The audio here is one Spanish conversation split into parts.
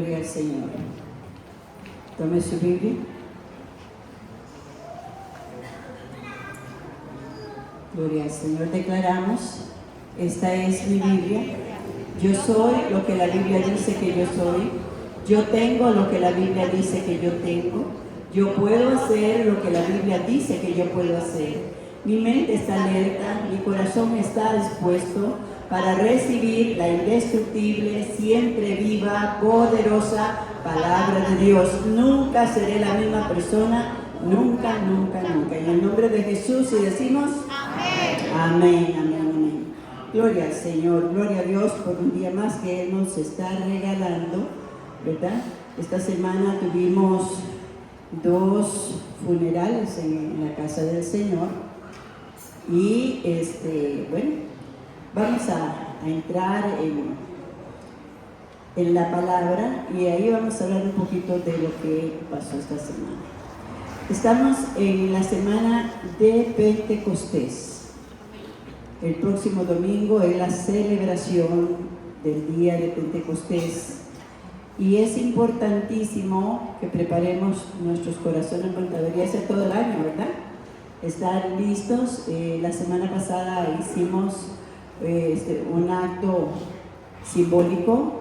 Gloria al Señor. Tome su Biblia. Gloria al Señor. Declaramos, esta es mi Biblia. Yo soy lo que la Biblia dice que yo soy. Yo tengo lo que la Biblia dice que yo tengo. Yo puedo hacer lo que la Biblia dice que yo puedo hacer. Mi mente está alerta, mi corazón está dispuesto para recibir la indestructible, siempre viva, poderosa palabra de Dios. Nunca seré la misma persona, nunca, nunca, nunca. En el nombre de Jesús y decimos amén, amén, amén, amén. Gloria al Señor, gloria a Dios por un día más que Él nos está regalando, ¿verdad? Esta semana tuvimos 2 funerales en la casa del Señor y bueno, vamos a entrar en la palabra y ahí vamos a hablar un poquito de lo que pasó esta semana. Estamos en la semana de Pentecostés. El próximo domingo es la celebración del día de Pentecostés y es importantísimo que preparemos nuestros corazones, porque debería ser todo el año, ¿verdad? Estar listos. La semana pasada hicimos un acto simbólico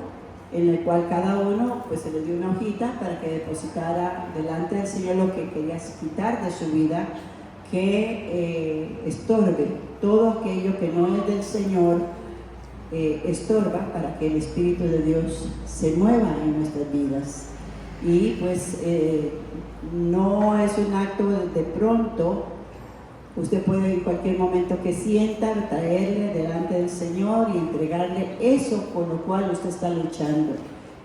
en el cual cada uno pues se le dio una hojita para que depositara delante del Señor lo que quería quitar de su vida, que estorbe todo aquello que no es del Señor, estorba para que el Espíritu de Dios se mueva en nuestras vidas. Y pues no es un acto de pronto. Usted puede en cualquier momento que sienta traerle delante del Señor y entregarle eso por lo cual usted está luchando,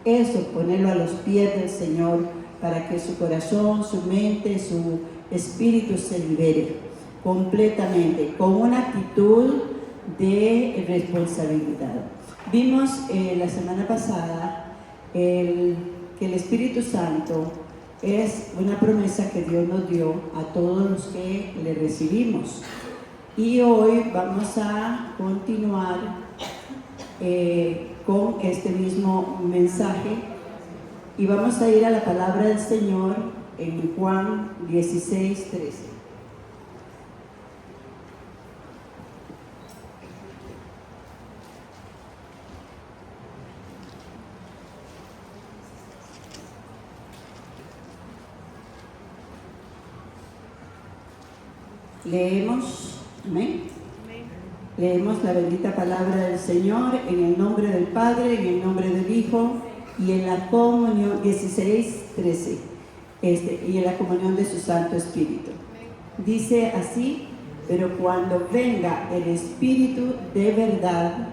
eso, ponerlo a los pies del Señor para que su corazón, su mente, su espíritu se libere completamente, con una actitud de responsabilidad. Vimos la semana pasada que el Espíritu Santo es una promesa que Dios nos dio a todos los que le recibimos. Y hoy vamos a continuar con este mismo mensaje y vamos a ir a la palabra del Señor en Juan 16:13. Leemos, amén. Leemos la bendita palabra del Señor en el nombre del Padre, en el nombre del Hijo y en la comunión, 16:13, y en la comunión de su Santo Espíritu. Dice así: pero cuando venga el Espíritu de verdad,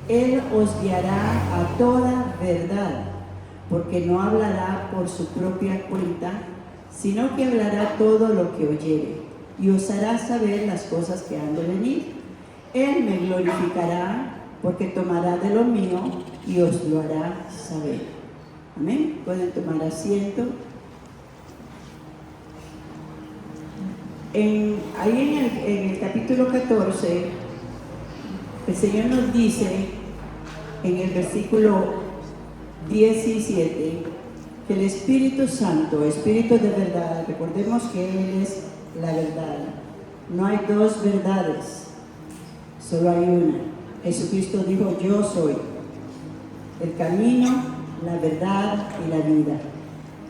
Él os guiará a toda verdad, porque no hablará por su propia cuenta, sino que hablará todo lo que oyere y os hará saber las cosas que han de venir. Él me glorificará, porque tomará de lo mío y os lo hará saber. Amén. Pueden tomar asiento. Ahí en el capítulo 14, el Señor nos dice, en el versículo 17, que el Espíritu Santo, Espíritu de verdad, recordemos que Él es la verdad. No hay 2 verdades, solo hay una. Jesucristo dijo: yo soy el camino, la verdad y la vida.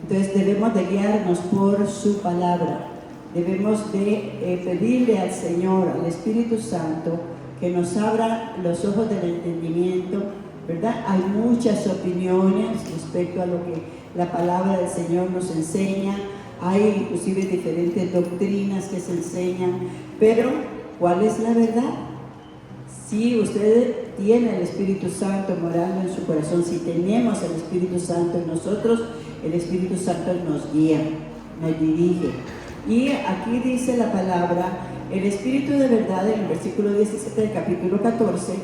Entonces debemos de guiarnos por su palabra. Debemos de pedirle al Señor, al Espíritu Santo, que nos abra los ojos del entendimiento, ¿verdad? Hay muchas opiniones respecto a lo que la palabra del Señor nos enseña. Hay inclusive diferentes doctrinas que se enseñan, pero ¿cuál es la verdad? Si usted tiene el Espíritu Santo morando en su corazón, si tenemos el Espíritu Santo en nosotros, el Espíritu Santo nos guía, nos dirige. Y aquí dice la palabra, el Espíritu de verdad, en el versículo 17 del capítulo 14,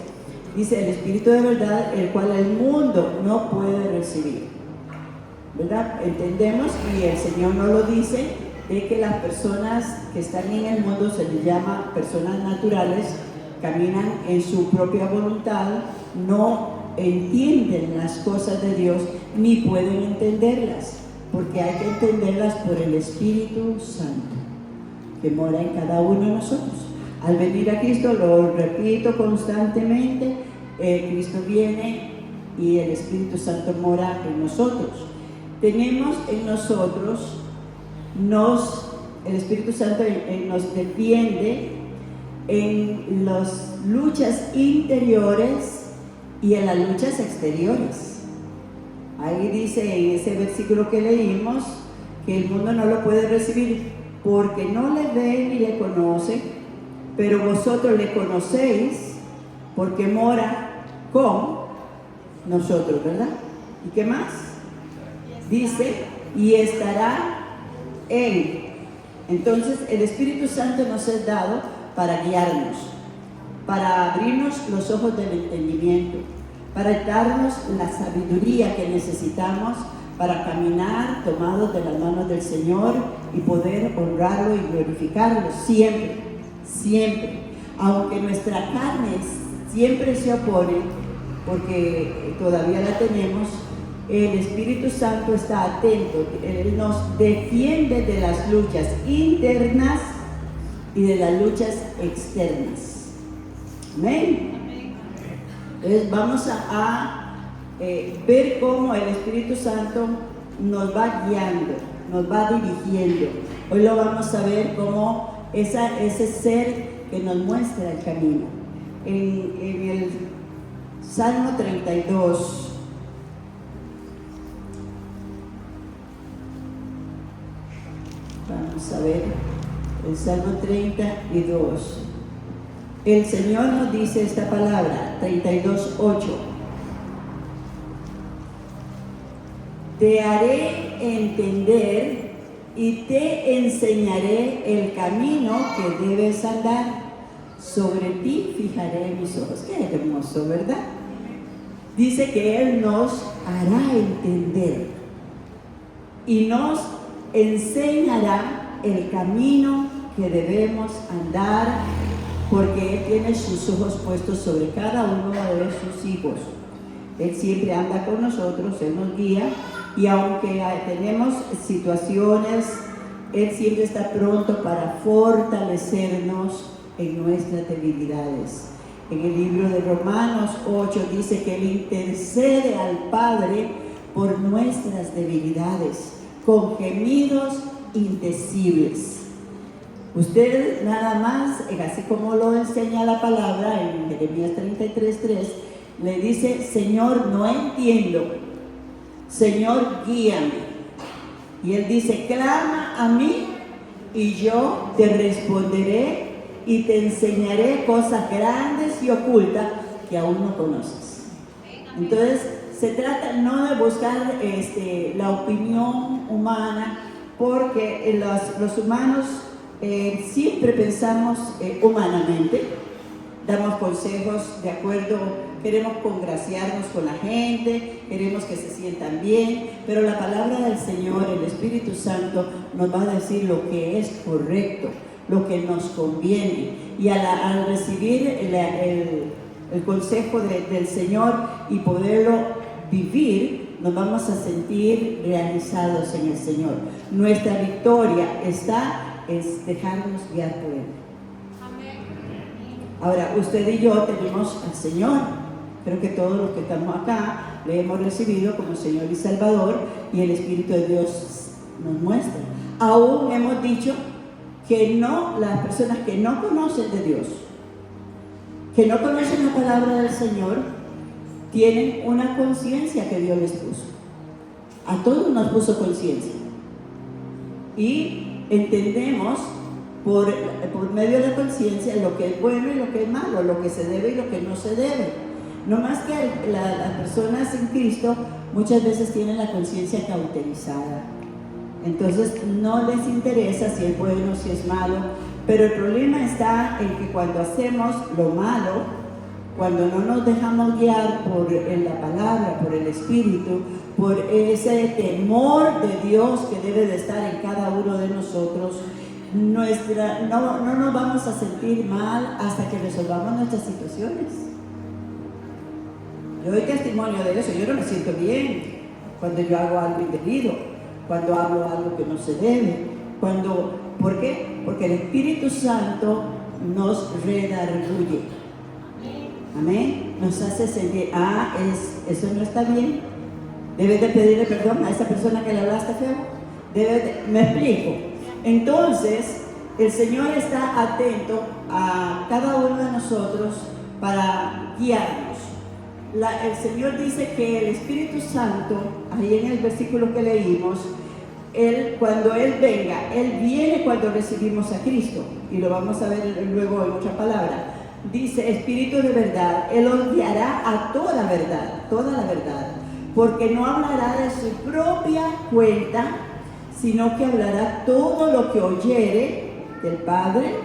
dice: el Espíritu de verdad, el cual el mundo no puede recibir. ¿Verdad? Entendemos, y el Señor no lo dice, de que las personas que están en el mundo se les llama personas naturales, caminan en su propia voluntad, no entienden las cosas de Dios ni pueden entenderlas, porque hay que entenderlas por el Espíritu Santo que mora en cada uno de nosotros. Al venir a Cristo, lo repito constantemente, Cristo viene y el Espíritu Santo mora en nosotros. Tenemos en nosotros, el Espíritu Santo nos defiende en las luchas interiores y en las luchas exteriores. Ahí dice en ese versículo que leímos que el mundo no lo puede recibir porque no le ve ni le conoce, pero vosotros le conocéis porque mora con nosotros, ¿verdad? ¿Y qué más? Dice, y estará en. Entonces el Espíritu Santo nos es dado para guiarnos, para abrirnos los ojos del entendimiento, para darnos la sabiduría que necesitamos para caminar tomados de las manos del Señor y poder honrarlo y glorificarlo siempre, siempre. Aunque nuestra carne siempre se opone, porque todavía la tenemos, el Espíritu Santo está atento, Él nos defiende de las luchas internas y de las luchas externas. Amén. Entonces vamos a ver cómo el Espíritu Santo nos va guiando, nos va dirigiendo. Hoy lo vamos a ver como ese ser que nos muestra el camino. En el Salmo 32, vamos a ver, el Salmo 32. El Señor nos dice esta palabra, 32:8. Te haré entender y te enseñaré el camino que debes andar. Sobre ti fijaré mis ojos. Qué hermoso, ¿verdad? Dice que Él nos hará entender y nos enseñará el camino que debemos andar, porque Él tiene sus ojos puestos sobre cada uno de sus hijos. Él siempre anda con nosotros, Él nos guía, y aunque tenemos situaciones, Él siempre está pronto para fortalecernos en nuestras debilidades. En el libro de Romanos 8 dice que Él intercede al Padre por nuestras debilidades, con gemidos indecibles. Usted nada más, así como lo enseña la palabra en Jeremías 33:3, le dice: Señor, no entiendo, Señor, guíame. Y Él dice: clama a mí y yo te responderé y te enseñaré cosas grandes y ocultas que aún no conoces. Entonces se trata no de buscar la opinión humana, porque los humanos siempre pensamos humanamente, damos consejos de acuerdo, queremos congraciarnos con la gente, queremos que se sientan bien, pero la palabra del Señor, el Espíritu Santo, nos va a decir lo que es correcto, lo que nos conviene. Y al recibir el consejo del Señor y poderlo vivir, nos vamos a sentir realizados en el Señor. Nuestra victoria es dejarnos guiar por Él. Ahora, usted y yo tenemos al Señor. Creo que todos los que estamos acá le hemos recibido como Señor y Salvador, y el Espíritu de Dios nos muestra. Aún hemos dicho que no, las personas que no conocen de Dios, que no conocen la palabra del Señor, tienen una conciencia que Dios les puso. A todos nos puso conciencia. Y entendemos por medio de la conciencia lo que es bueno y lo que es malo, lo que se debe y lo que no se debe. No más que las personas en Cristo muchas veces tienen la conciencia cauterizada. Entonces no les interesa si es bueno, si es malo, pero el problema está en que cuando hacemos lo malo, cuando no nos dejamos guiar por la palabra, por el Espíritu, por ese temor de Dios que debe de estar en cada uno de nosotros, no nos vamos a sentir mal hasta que resolvamos nuestras situaciones. Yo doy testimonio de eso, yo no me siento bien cuando yo hago algo indebido, cuando hago algo que no se debe, ¿por qué? Porque el Espíritu Santo nos redarguye. Amén. Nos hace sentir, eso no está bien. Debes de pedirle perdón a esa persona que le hablaste feo. ¿Me explico? Entonces, el Señor está atento a cada uno de nosotros para guiarnos. El Señor dice que el Espíritu Santo, ahí en el versículo que leímos, cuando Él venga, Él viene cuando recibimos a Cristo, y lo vamos a ver luego en otra palabra. Dice, Espíritu de verdad, Él os guiará a toda la verdad, porque no hablará de su propia cuenta, sino que hablará todo lo que oyere del Padre,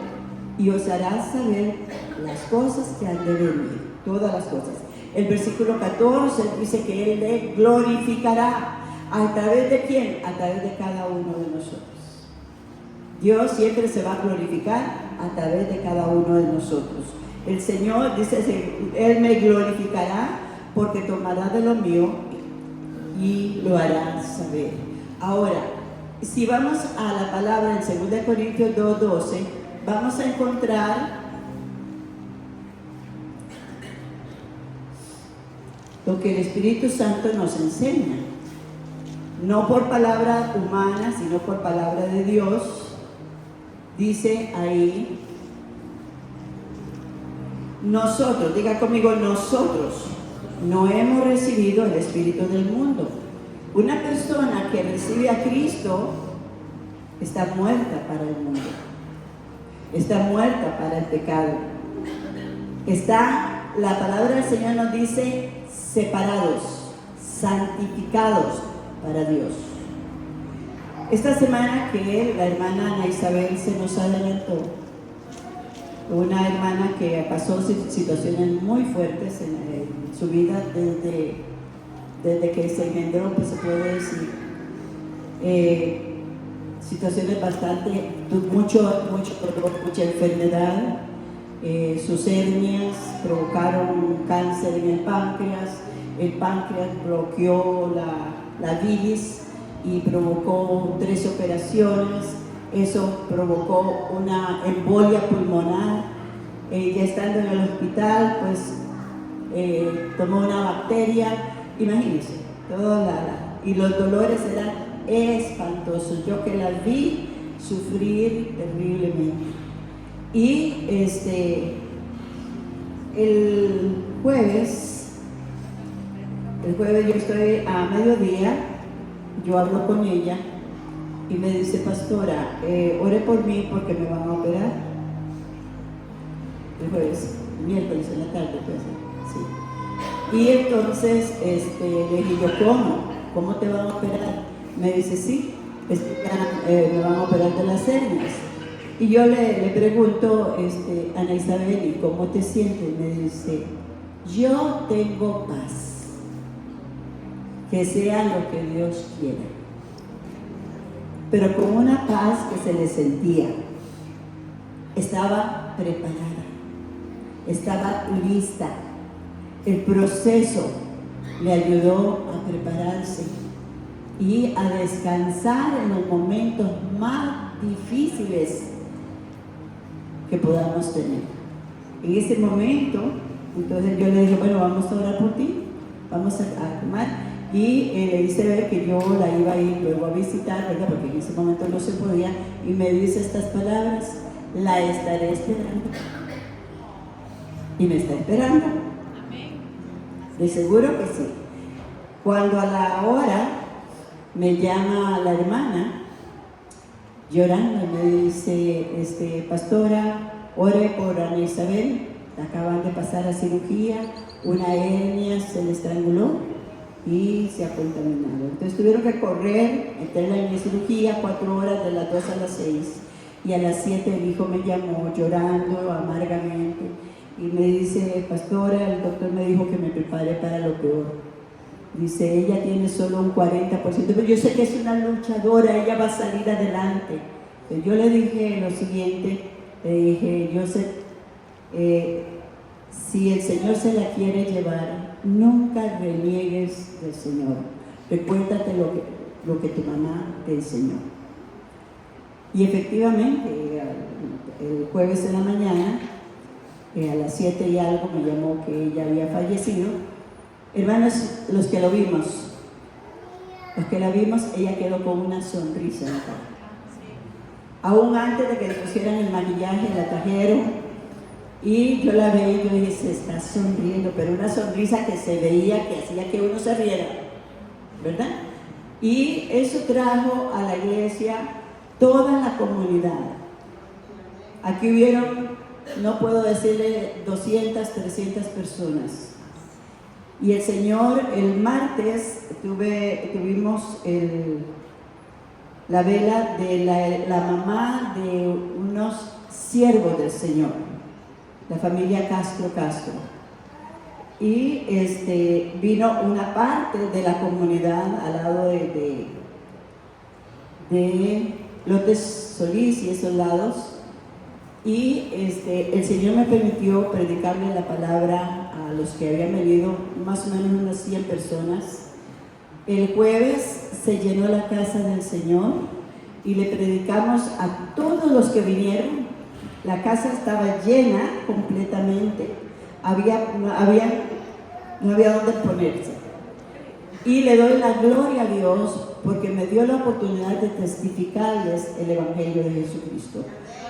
y os hará saber las cosas que han de venir, todas las cosas. El versículo 14 dice que Él le glorificará. ¿A través de quién? A través de cada uno de nosotros. Dios siempre se va a glorificar a través de cada uno de nosotros. El Señor dice, Él me glorificará porque tomará de lo mío y lo hará saber. Ahora, si vamos a la palabra en 2 Corintios 2:12, vamos a encontrar lo que el Espíritu Santo nos enseña. No por palabra humana, sino por palabra de Dios. Dice ahí, nosotros, diga conmigo, nosotros no hemos recibido el Espíritu del mundo. Una persona que recibe a Cristo está muerta para el mundo, está muerta para el pecado. La palabra del Señor nos dice separados, santificados para Dios. Esta semana que la hermana Ana Isabel se nos adelantó, una hermana que pasó situaciones muy fuertes en su vida desde que se engendró, pues se puede decir, situaciones bastante, mucha enfermedad. Sus hernias provocaron cáncer en el páncreas bloqueó la bilis y provocó 3 operaciones. Eso provocó una embolia pulmonar. Ya estando en el hospital, pues tomó una bacteria, imagínense, y los dolores eran espantosos. Yo que la vi sufrir terriblemente. Y el jueves yo estoy a mediodía, yo hablo con ella y me dice, pastora, ore por mí porque me van a operar. El jueves, miércoles en la tarde, pues, sí. Y entonces le dije yo, ¿cómo te van a operar? Me dice, sí, me van a operar de las hernias. Y yo le pregunto, Ana Isabel, ¿y cómo te sientes? Me dice, yo tengo paz. Que sea lo que Dios quiera. Pero con una paz que se le sentía. Estaba preparada. Estaba lista. El proceso le ayudó a prepararse y a descansar en los momentos más difíciles que podamos tener. En ese momento, entonces yo le dije, bueno, vamos a orar por ti, vamos a tomar, y le hice ver que yo la iba a ir luego a visitar, ¿verdad? Porque en ese momento no se podía, y me dice estas palabras, la estaré esperando. Y me está esperando. De seguro que sí. Cuando a la hora me llama la hermana, llorando, me dice, pastora, ore por Ana Isabel, acaban de pasar a cirugía, una hernia se le estranguló y se ha contaminado. Entonces tuvieron que correr, meterla en la cirugía, 4 horas, de las 2 a las 6, y a las 7 el hijo me llamó llorando amargamente y me dice, pastora, el doctor me dijo que me prepare para lo peor. Dice, ella tiene solo un 40%, pero yo sé que es una luchadora, ella va a salir adelante. Entonces yo le dije lo siguiente, le dije, yo sé, si el Señor se la quiere llevar, nunca reniegues del Señor. recuérdate lo que tu mamá te enseñó. Y efectivamente, el jueves en la mañana, a las 7 y algo, me llamó que ella había fallecido. Hermanos, los que la vimos, ella quedó con una sonrisa en la cara. Aún antes de que le pusieran el maquillaje, la trajeron. Y yo la veía y yo dije, se está sonriendo, pero una sonrisa que se veía, que hacía que uno se riera, ¿verdad? Y eso trajo a la iglesia toda la comunidad. Aquí hubieron, no puedo decirle, 200, 300 personas. Y el Señor, el martes, tuvimos la vela de la mamá de unos siervos del Señor, la familia Castro. Y vino una parte de la comunidad al lado de López Solís y esos lados. Y el Señor me permitió predicarle la palabra a los que habían venido, más o menos unas 100 personas. El jueves se llenó la casa del Señor y le predicamos a todos los que vinieron. La casa estaba llena completamente, no había dónde ponerse. Y le doy la gloria a Dios porque me dio la oportunidad de testificarles el Evangelio de Jesucristo,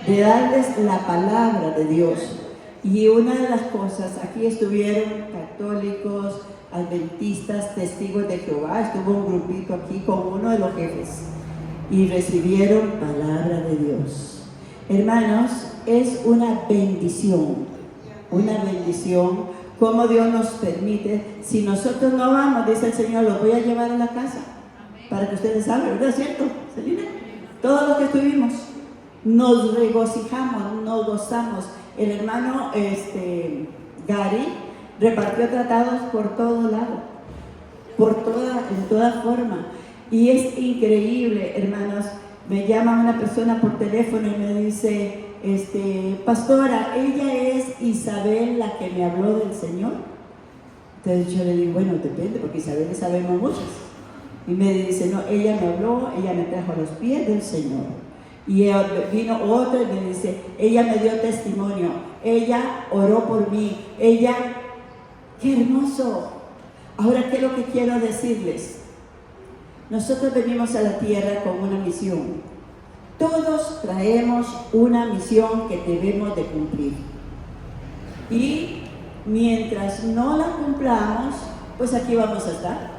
de darles la palabra de Dios. Y una de las cosas, aquí estuvieron católicos, adventistas, testigos de Jehová, estuvo un grupito aquí con uno de los jefes y recibieron palabra de Dios. Hermanos, es una bendición como Dios nos permite. Si nosotros no vamos, dice el Señor, los voy a llevar a la casa para que ustedes saben, ¿verdad? ¿Cierto, Celina? Todos los que estuvimos nos regocijamos, nos gozamos. El hermano Gary repartió tratados por todo lado, en toda forma. Y es increíble, hermanos. Me llama una persona por teléfono y me dice, pastora, ella es Isabel la que me habló del Señor. Entonces yo le digo, bueno, depende, porque Isabel sabemos muchas. Y me dice, no, ella me habló, ella me trajo a los pies del Señor. Y vino otro y me dice, ella me dio testimonio, ella oró por mí, ella, qué hermoso. Ahora, ¿qué es lo que quiero decirles? Nosotros venimos a la tierra con una misión. Todos traemos una misión que debemos de cumplir. Y mientras no la cumplamos, pues aquí vamos a estar,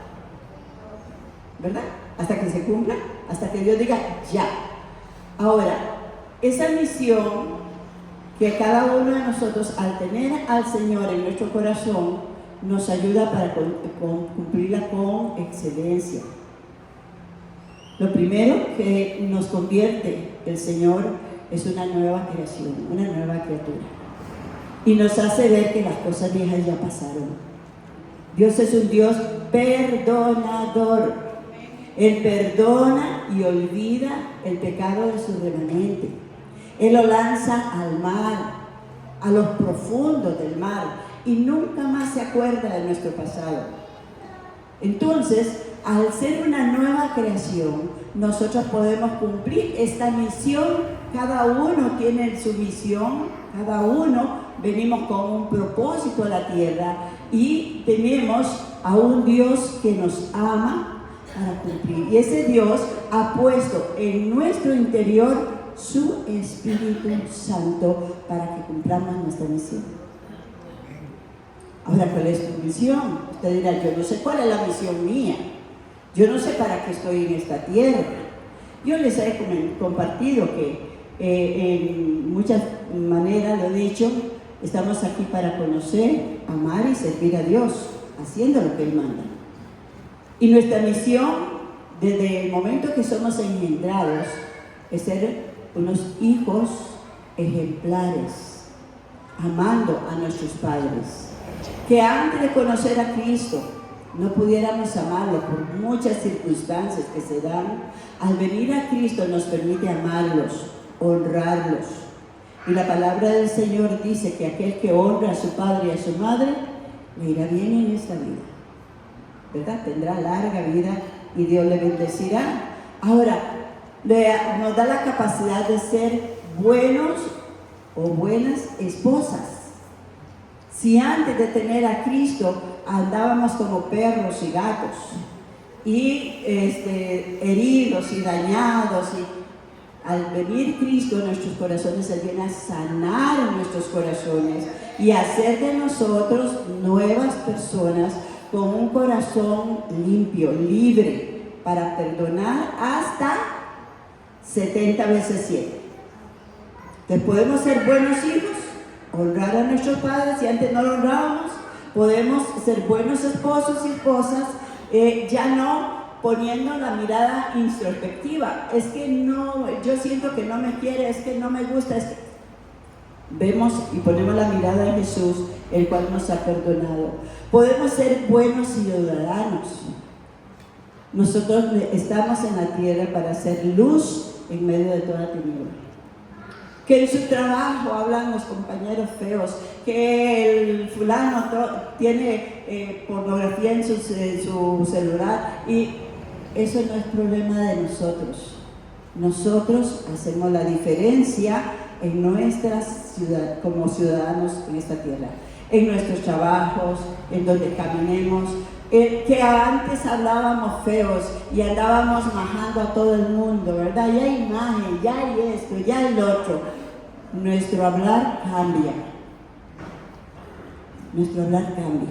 ¿verdad? Hasta que se cumpla, hasta que Dios diga ya. Ahora, esa misión que cada uno de nosotros, al tener al Señor en nuestro corazón, nos ayuda para cumplirla con excelencia. Lo primero que nos convierte el Señor es una nueva creación, una nueva criatura. Y nos hace ver que las cosas viejas ya pasaron. Dios es un Dios perdonador. Él perdona y olvida el pecado de su remanente. Él lo lanza al mar, a los profundos del mar, y nunca más se acuerda de nuestro pasado. Entonces, al ser una nueva creación, nosotros podemos cumplir esta misión. Cada uno tiene su misión, cada uno venimos con un propósito a la tierra y tenemos a un Dios que nos ama para cumplir. Y ese Dios ha puesto en nuestro interior su Espíritu Santo para que cumplamos nuestra misión. Ahora, ¿cuál es tu misión? Usted dirá, yo no sé cuál es la misión mía. Yo no sé para qué estoy en esta tierra. Yo les he compartido que en muchas maneras lo he dicho, estamos aquí para conocer, amar y servir a Dios, haciendo lo que Él manda. Y nuestra misión, desde el momento que somos engendrados, es ser unos hijos ejemplares, amando a nuestros padres. Que antes de conocer a Cristo no pudiéramos amarlo por muchas circunstancias que se dan. Al venir a Cristo nos permite amarlos, honrarlos. Y la palabra del Señor dice que aquel que honra a su padre y a su madre le irá bien en esta vida, ¿verdad? Tendrá larga vida y Dios le bendecirá. Ahora, nos da la capacidad de ser buenos o buenas esposas. Si antes de tener a Cristo andábamos como perros y gatos, y heridos y dañados, y al venir Cristo en nuestros corazones, Él viene a sanar nuestros corazones y hacer de nosotros nuevas personas con un corazón limpio, libre, para perdonar hasta 70 veces 7. Entonces podemos ser buenos hijos, honrar a nuestros padres, si antes no lo honrábamos. Podemos ser buenos esposos y esposas, ya no poniendo la mirada introspectiva. Es que no, yo siento que no me quiere, es que no me gusta. Es que vemos y ponemos la mirada en Jesús, el cual nos ha perdonado. Podemos ser buenos ciudadanos. Nosotros estamos en la tierra para hacer luz en medio de toda tiniebla. Que en su trabajo hablan los compañeros feos, que el fulano tiene pornografía en su celular, y eso no es problema de nosotros. Nosotros hacemos la diferencia en nuestra ciudad, como ciudadanos en esta tierra, en nuestros trabajos, en donde caminemos. Que antes hablábamos feos y andábamos majando a todo el mundo, ¿verdad? Ya hay imagen, ya hay esto, ya hay lo otro. Nuestro hablar cambia. Nuestro hablar cambia.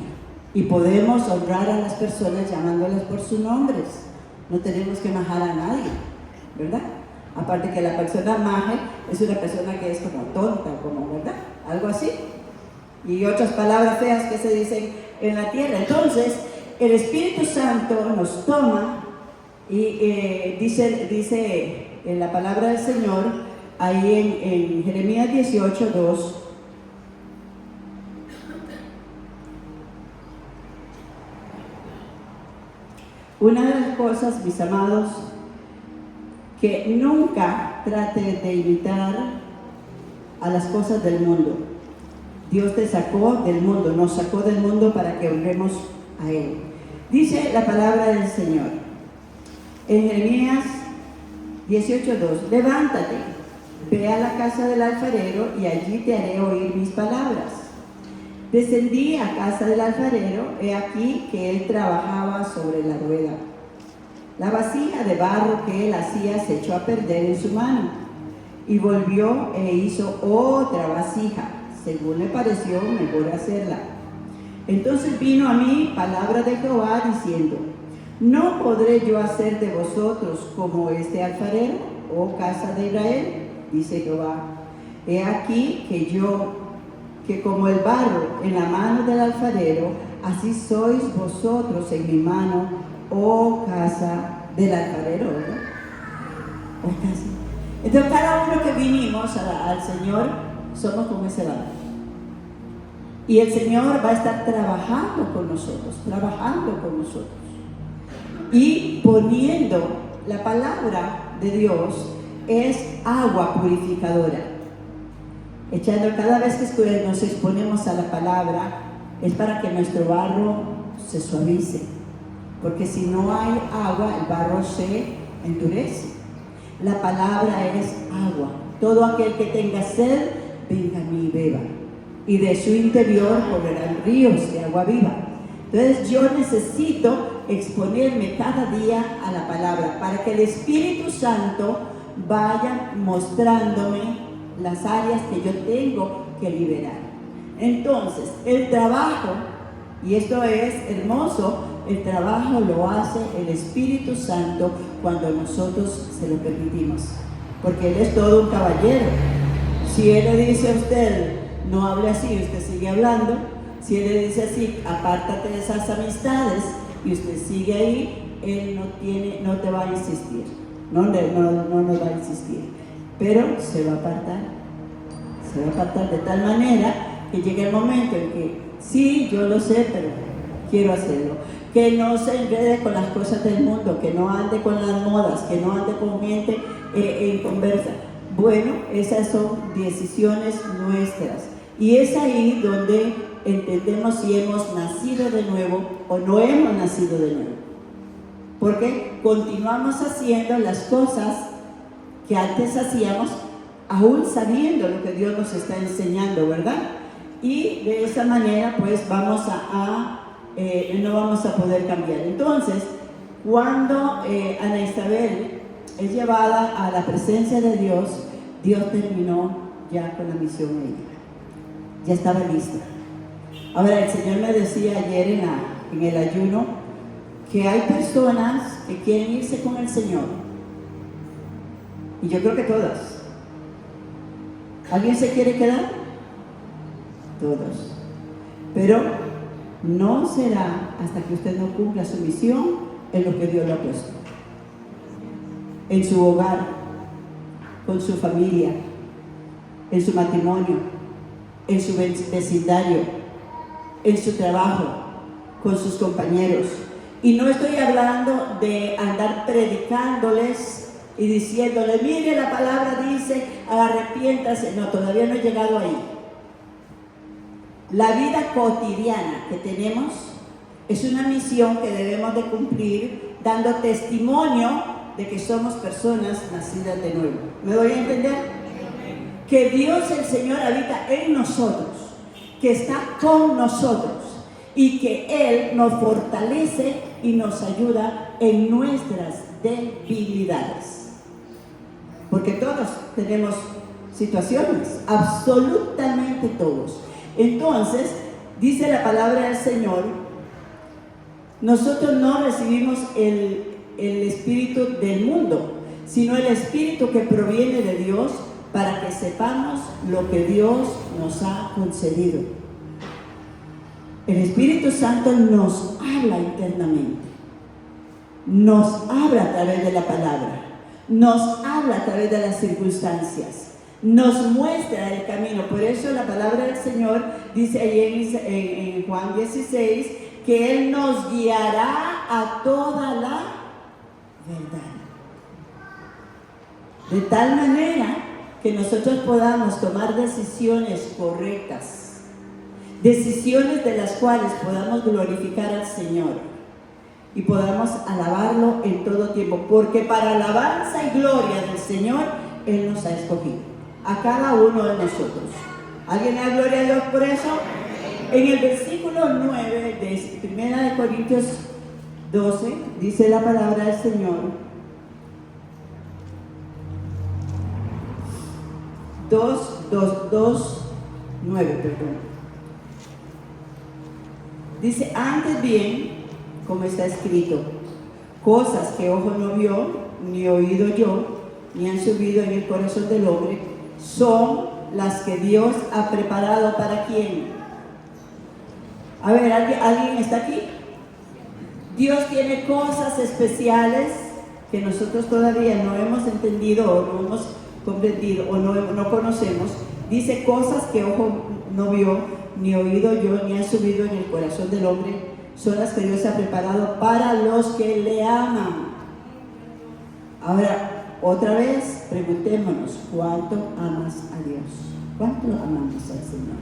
Y podemos honrar a las personas llamándolas por sus nombres. No tenemos que majar a nadie, ¿verdad? Aparte que la persona maje es una persona que es como tonta, como, ¿verdad? Algo así. Y otras palabras feas que se dicen en la tierra. Entonces, el Espíritu Santo nos toma y dice en la palabra del Señor, ahí en Jeremías 18:2, una de las cosas, mis amados, que nunca trate de imitar a las cosas del mundo. Dios te sacó del mundo, nos sacó del mundo para que honremos a Él. Dice la palabra del Señor en Jeremías 18:2: levántate, ve a la casa del alfarero y allí te haré oír mis palabras. Descendí a casa del alfarero, he aquí que él trabajaba sobre la rueda. La vasija de barro que él hacía se echó a perder en su mano, y volvió e hizo otra vasija, según le pareció mejor hacerla. Entonces vino a mí palabra de Jehová diciendo: ¿no podré yo hacer de vosotros como este alfarero, oh casa de Israel? Dice Jehová: he aquí que como el barro en la mano del alfarero, así sois vosotros en mi mano, oh casa del alfarero, ¿verdad? Oh casa. Entonces cada uno que vinimos al Señor somos como ese barro. Y el Señor va a estar trabajando con nosotros. Y poniendo la palabra de Dios es agua purificadora. Echando cada vez que nos exponemos a la palabra es para que nuestro barro se suavice. Porque si no hay agua, el barro se endurece. La palabra es agua. Todo aquel que tenga sed, venga a mí y beba. Y de su interior correrán ríos de agua viva. Entonces yo necesito exponerme cada día a la palabra para que el Espíritu Santo vaya mostrándome las áreas que yo tengo que liberar. Entonces, el trabajo, y esto es hermoso, el trabajo lo hace el Espíritu Santo cuando nosotros se lo permitimos, porque Él es todo un caballero. Si Él le dice a usted, no hable así, usted sigue hablando. Si Él le dice así, apártate de esas amistades, y usted sigue ahí, Él no te va a insistir, no nos va a insistir, pero se va a apartar de tal manera que llegue el momento en que sí, yo lo sé, pero quiero hacerlo. Que no se enrede con las cosas del mundo, que no ande con las modas, que no ande con gente en conversa. Bueno, esas son decisiones nuestras. Y es ahí donde entendemos si hemos nacido de nuevo o no hemos nacido de nuevo. porque continuamos haciendo las cosas que antes hacíamos, aún sabiendo lo que Dios nos está enseñando, ¿verdad? Y de esa manera pues no vamos a poder cambiar. Entonces, cuando Ana Isabel es llevada a la presencia de Dios, Dios terminó ya con la misión de ella. Ya estaba lista. Ahora, el Señor me decía ayer en el ayuno que hay personas que quieren irse con el Señor. Y yo creo que todas. ¿Alguien se quiere quedar? Todos. Pero no será hasta que usted no cumpla su misión en lo que Dios le ha puesto. En su hogar, con su familia, en su matrimonio, en su vecindario, en su trabajo, con sus compañeros. Y no estoy hablando de andar predicándoles y diciéndoles, mire, la palabra dice, arrepiéntase. No, todavía no he llegado ahí. La vida cotidiana que tenemos es una misión que debemos de cumplir, dando testimonio de que somos personas nacidas de nuevo. ¿Me doy a entender? Que Dios el Señor habita en nosotros, que está con nosotros y que Él nos fortalece y nos ayuda en nuestras debilidades. Porque todos tenemos situaciones, absolutamente todos. Entonces, dice la palabra del Señor, nosotros no recibimos el espíritu del mundo, sino el espíritu que proviene de Dios, para que sepamos lo que Dios nos ha concedido. El Espíritu Santo nos habla internamente, nos habla a través de la palabra, nos habla a través de las circunstancias, nos muestra el camino. Por eso la palabra del Señor dice ahí en Juan 16 que Él nos guiará a toda la verdad. De tal manera que nosotros podamos tomar decisiones correctas, decisiones de las cuales podamos glorificar al Señor y podamos alabarlo en todo tiempo, porque para alabanza y gloria del Señor Él nos ha escogido, a cada uno de nosotros. ¿Alguien da gloria a Dios por eso? En el versículo 9 de 1 Corintios 12 dice la palabra del Señor, 9, perdón. Dice, antes bien, como está escrito, cosas que ojo no vio, ni oído yo, ni han subido en el corazón del hombre, son las que Dios ha preparado para quién. A ver, ¿alguien está aquí? Dios tiene cosas especiales que nosotros todavía no hemos entendido o no hemos comprendido o no conocemos. Dice, cosas que ojo no vio, ni oído yo, ni han subido en el corazón del hombre, son las que Dios ha preparado para los que le aman. Ahora, otra vez, preguntémonos, ¿cuánto amas a Dios? ¿Cuánto amamos al Señor?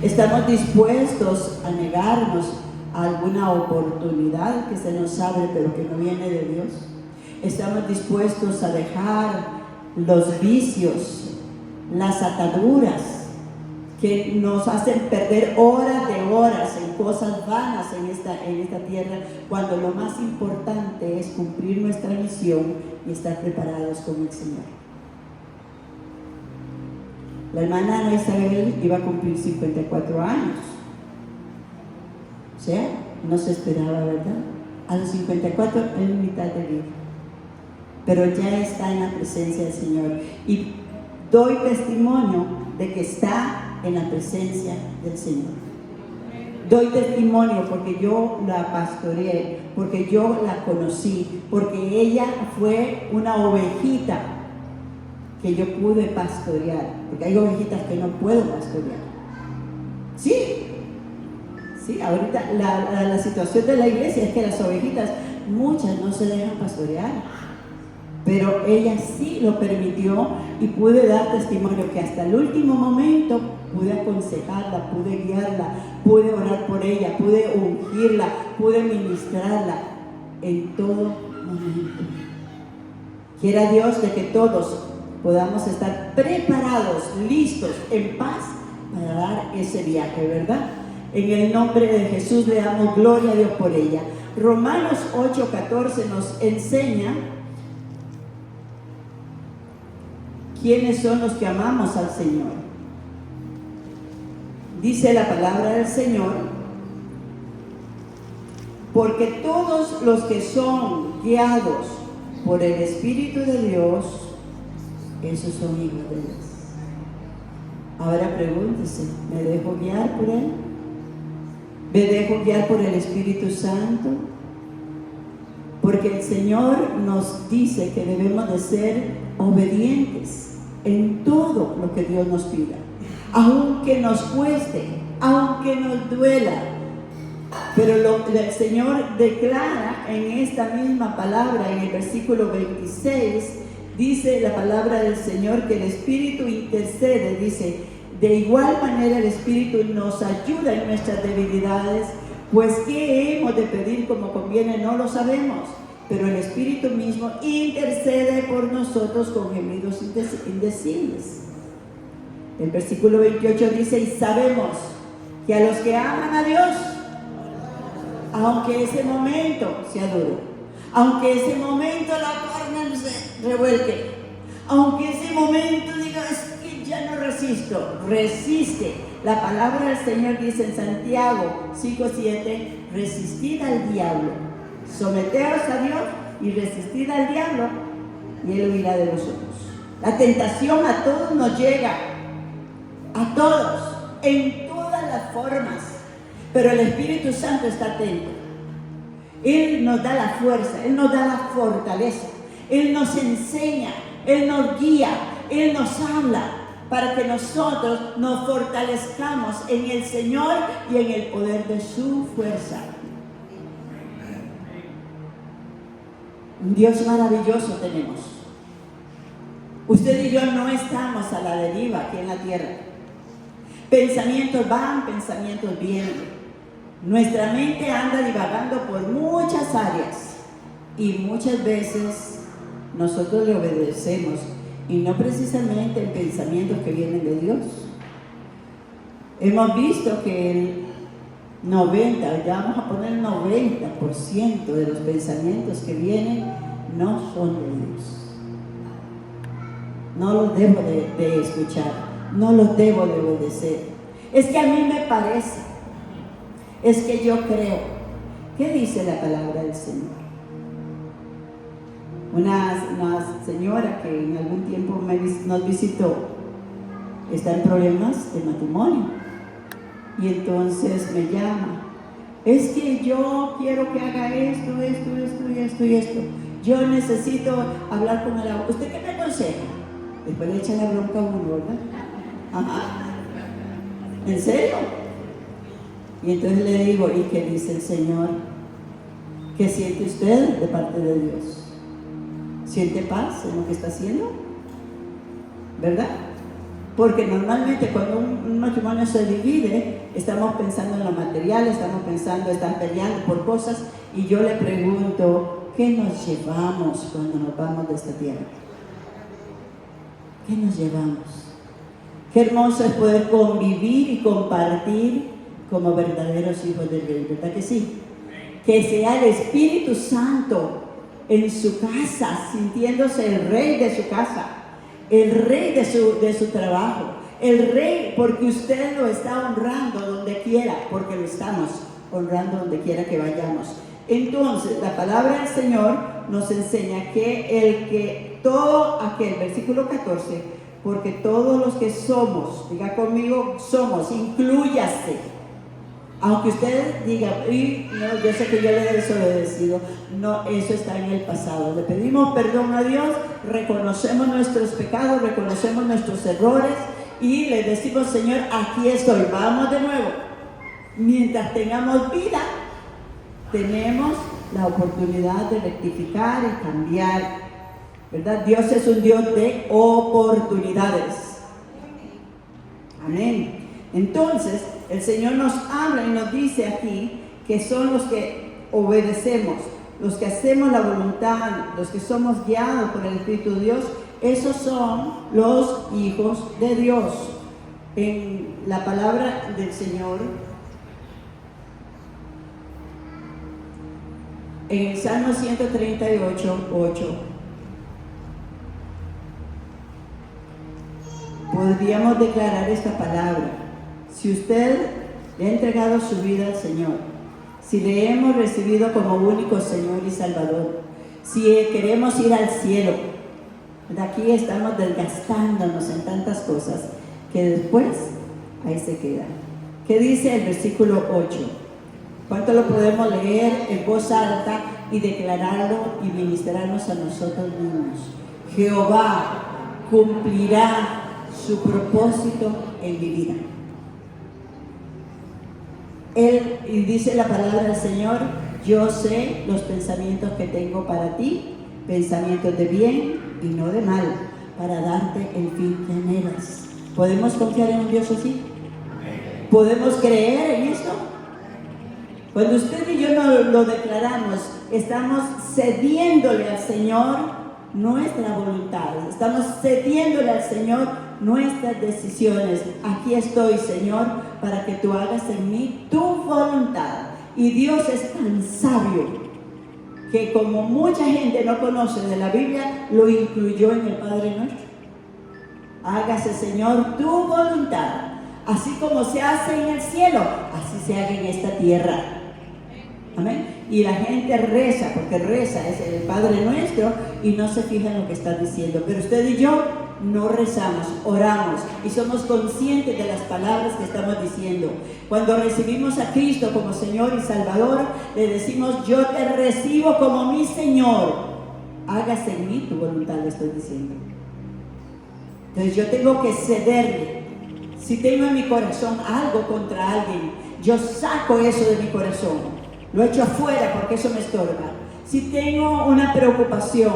¿Estamos dispuestos a negarnos a alguna oportunidad que se nos abre pero que no viene de Dios? ¿Estamos dispuestos a dejar los vicios, las ataduras que nos hacen perder horas de horas en cosas vanas en esta tierra, cuando lo más importante es cumplir nuestra misión y estar preparados con el Señor? La hermana Ana Isabel iba a cumplir 54 años. O sea, no se esperaba, ¿verdad? A los 54 es mitad de vida. Pero ya está en la presencia del Señor. Y doy testimonio de que está en la presencia del Señor. Doy testimonio porque yo la pastoreé, porque yo la conocí, porque ella fue una ovejita que yo pude pastorear, porque hay ovejitas que no puedo pastorear. Sí, ahorita la situación de la iglesia es que las ovejitas, muchas no se dejan pastorear, pero ella sí lo permitió y pude dar testimonio que hasta el último momento pude aconsejarla, pude guiarla, pude orar por ella, pude ungirla, pude ministrarla. en todo momento. Quiera Dios de que todos podamos estar preparados, listos, en paz para dar ese viaje, ¿verdad? En el nombre de Jesús le damos gloria a Dios por ella. Romanos 8:14 nos enseña quiénes son los que amamos al Señor. Dice la palabra del Señor: porque todos los que son guiados por el Espíritu de Dios, esos son hijos de Dios. Ahora pregúntese, ¿me dejo guiar por Él? ¿Me dejo guiar por el Espíritu Santo? Porque el Señor nos dice que debemos de ser obedientes en todo lo que Dios nos pida, aunque nos cueste, aunque nos duela. Pero el Señor declara en esta misma palabra, en el versículo 26, dice la palabra del Señor que el Espíritu intercede, dice: de igual manera el Espíritu nos ayuda en nuestras debilidades, pues ¿qué hemos de pedir como conviene? No lo sabemos, pero el Espíritu mismo intercede por nosotros con gemidos indecibles. El versículo 28 dice: y sabemos que a los que aman a Dios, aunque ese momento sea duro, aunque ese momento la carne se revuelque, aunque ese momento diga: es que ya no resisto, resiste. La palabra del Señor dice en Santiago 5:7: resistid al diablo, someteos a Dios y resistid al diablo, y Él huirá de vosotros. La tentación a todos nos llega, a todos, en todas las formas, pero el Espíritu Santo está atento. Él nos da la fuerza, Él nos da la fortaleza, Él nos enseña, Él nos guía, Él nos habla para que nosotros nos fortalezcamos en el Señor y en el poder de su fuerza. Un Dios maravilloso tenemos. Usted y yo no estamos a la deriva aquí en la tierra. Pensamientos van, pensamientos vienen. Nuestra mente anda divagando por muchas áreas y muchas veces nosotros le obedecemos, y no precisamente en pensamientos que vienen de Dios. Hemos visto que el 90, ya vamos a poner 90% de los pensamientos que vienen no son de Dios. No los debo de escuchar, no los debo de obedecer. Es que a mí me parece, es que yo creo. ¿Qué dice la palabra del Señor? Una señora que en algún tiempo nos visitó está en problemas de matrimonio, y entonces me llama: es que yo quiero que haga esto. Yo necesito hablar con el abogado. ¿Usted qué me aconseja? Después le echa la bronca a uno, ¿verdad? Ajá. ¿En serio? Y entonces le digo: ¿y qué dice el Señor? ¿Qué siente usted de parte de Dios? ¿Siente paz en lo que está haciendo? ¿Verdad? Porque normalmente cuando un matrimonio se divide, estamos pensando en lo material, están peleando por cosas, y yo le pregunto: ¿qué nos llevamos cuando nos vamos de esta tierra? ¿Qué nos llevamos? Qué hermoso es poder convivir y compartir como verdaderos hijos del Rey, ¿verdad que sí? Que sea el Espíritu Santo en su casa, sintiéndose el Rey de su casa, el Rey de su trabajo, el Rey, porque usted lo está honrando donde quiera, porque lo estamos honrando donde quiera que vayamos. Entonces, la palabra del Señor nos enseña que todo aquel, versículo 14, porque todos los que somos, diga conmigo, somos, inclúyase. Aunque usted diga: no, yo sé que yo le he desobedecido, no, eso está en el pasado. Le pedimos perdón a Dios, reconocemos nuestros pecados, reconocemos nuestros errores y le decimos: Señor, aquí estoy, vamos de nuevo. Mientras tengamos vida, tenemos la oportunidad de rectificar y cambiar, ¿verdad? Dios es un Dios de oportunidades. Amén. Entonces, el Señor nos habla y nos dice aquí que son los que obedecemos, los que hacemos la voluntad, los que somos guiados por el Espíritu de Dios, esos son los hijos de Dios. En la palabra del Señor, en el Salmo 138:8, podríamos declarar esta palabra: si usted le ha entregado su vida al Señor, si le hemos recibido como único Señor y Salvador, si queremos ir al cielo, de aquí estamos desgastándonos en tantas cosas que después ahí se queda. ¿Qué dice el versículo 8? ¿Cuánto lo podemos leer en voz alta y declararlo y ministrarnos a nosotros mismos? Jehová cumplirá su propósito en mi vida. Y dice la palabra del Señor: yo sé los pensamientos que tengo para ti, pensamientos de bien y no de mal, para darte el fin que anhelas. ¿Podemos confiar en un Dios así? ¿Podemos creer en esto? Cuando usted y yo lo declaramos, estamos cediéndole al Señor nuestra voluntad, estamos cediéndole al Señor nuestras decisiones. Aquí estoy, Señor, para que tú hagas en mí tu voluntad. Y Dios es tan sabio que, como mucha gente no conoce de la Biblia, lo incluyó en el Padre Nuestro. Hágase, Señor, tu voluntad, así como se hace en el cielo, así se haga en esta tierra. Amén. Y la gente reza, porque reza es el Padre Nuestro y no se fija en lo que está diciendo. Pero usted y yo no rezamos, oramos y somos conscientes de las palabras que estamos diciendo. Cuando recibimos a Cristo como Señor y Salvador, le decimos: yo te recibo como mi Señor, hágase en mí tu voluntad, le estoy diciendo. Entonces yo tengo que cederle. Si tengo en mi corazón algo contra alguien, yo saco eso de mi corazón, lo echo afuera porque eso me estorba. Si tengo una preocupación,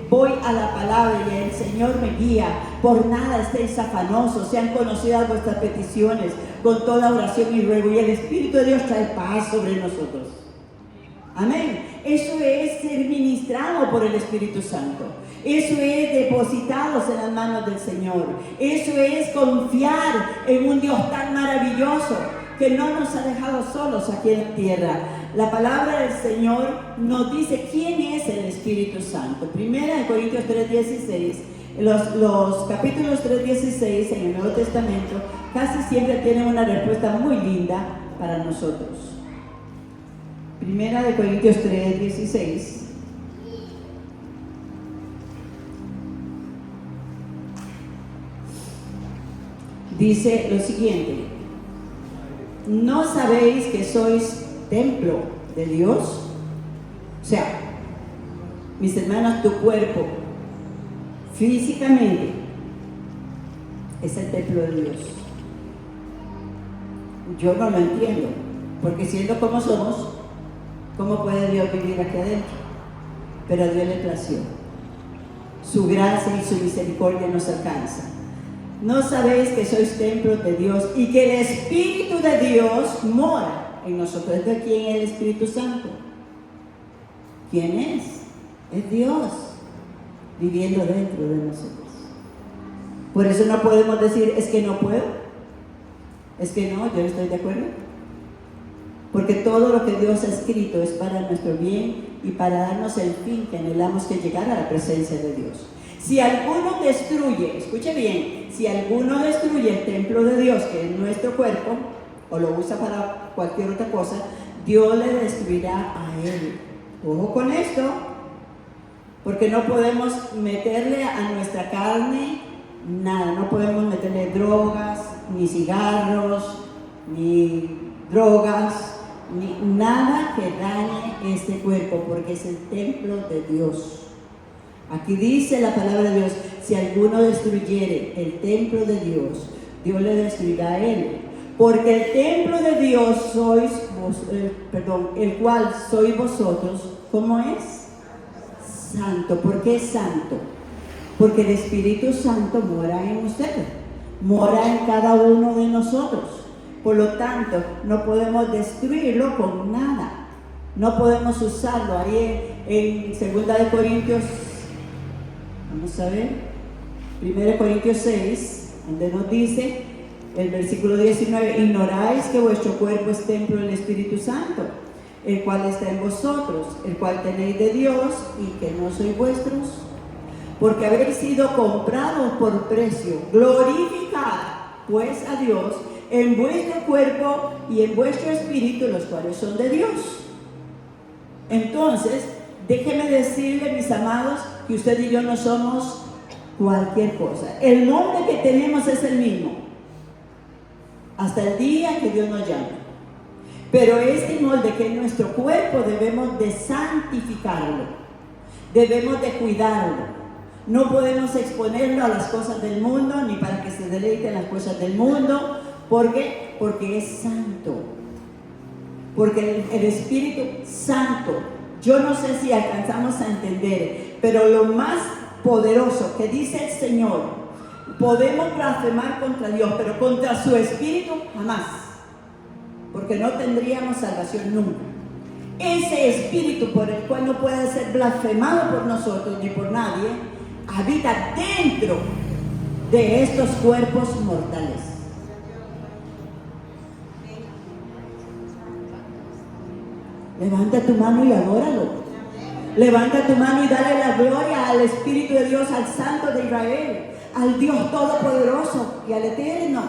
voy a la palabra y el Señor me guía. Por nada estéis afanosos, sean conocidas vuestras peticiones con toda oración y ruego, y el Espíritu de Dios trae paz sobre nosotros. Amén. Eso es ser ministrado por el Espíritu Santo. Eso es depositados en las manos del Señor. Eso es confiar en un Dios tan maravilloso que no nos ha dejado solos aquí en la tierra. La palabra del Señor nos dice quién es el Espíritu Santo. Primera de Corintios 3:16. Los capítulos 3:16 en el Nuevo Testamento casi siempre tienen una respuesta muy linda para nosotros. Primera de Corintios 3:16. Dice lo siguiente: ¿no sabéis que sois templo de Dios? O sea, mis hermanos, tu cuerpo físicamente es el templo de Dios. Yo no lo entiendo, porque siendo como somos, ¿cómo puede Dios vivir aquí adentro? Pero a Dios le plació. Su gracia y su misericordia nos alcanza. ¿No sabéis que sois templo de Dios y que el Espíritu de Dios mora en nosotros? ¿De quién es el Espíritu Santo? ¿Quién es? Es Dios viviendo dentro de nosotros. Por eso no podemos decir: es que no puedo, es que no, yo no estoy de acuerdo. Porque todo lo que Dios ha escrito es para nuestro bien y para darnos el fin que anhelamos, que llegar a la presencia de Dios. Si alguno destruye, escuche bien, si alguno destruye el templo de Dios, que es nuestro cuerpo, o lo usa para cualquier otra cosa, Dios le destruirá a él. Ojo con esto, porque no podemos meterle a nuestra carne nada, no podemos meterle drogas, ni cigarros, ni drogas, ni nada que dañe este cuerpo, porque es el templo de Dios. Aquí dice la palabra de Dios: si alguno destruyere el templo de Dios, Dios le destruirá a él. Porque el templo de Dios sois el cual sois vosotros, ¿cómo es? Santo. ¿Por qué es santo? Porque el Espíritu Santo mora en usted, mora en cada uno de nosotros. Por lo tanto, no podemos destruirlo con nada. No podemos usarlo. Ahí en 2 de Corintios, vamos a ver, 1 Corintios 6, donde nos dice, el versículo 19, ignoráis que vuestro cuerpo es templo del Espíritu Santo, el cual está en vosotros, el cual tenéis de Dios y que no sois vuestros, porque habéis sido comprados por precio. Glorificad pues a Dios en vuestro cuerpo y en vuestro espíritu, los cuales son de Dios. Entonces, déjenme decirle, mis amados, que usted y yo no somos cualquier cosa. El molde que tenemos es el mismo, hasta el día que Dios nos llame. Pero este molde que es nuestro cuerpo debemos de santificarlo, debemos de cuidarlo. No podemos exponerlo a las cosas del mundo, ni para que se deleiten las cosas del mundo. ¿Por qué? Porque es santo. Porque el Espíritu Santo, yo no sé si alcanzamos a entender, pero lo más poderoso que dice el Señor, podemos blasfemar contra Dios, pero contra su Espíritu jamás, porque no tendríamos salvación nunca. Ese Espíritu por el cual no puede ser blasfemado por nosotros ni por nadie, habita dentro de estos cuerpos mortales. Levanta tu mano y adóralo. Levanta tu mano y dale la gloria al Espíritu de Dios, al Santo de Israel, al Dios Todopoderoso y al Eterno.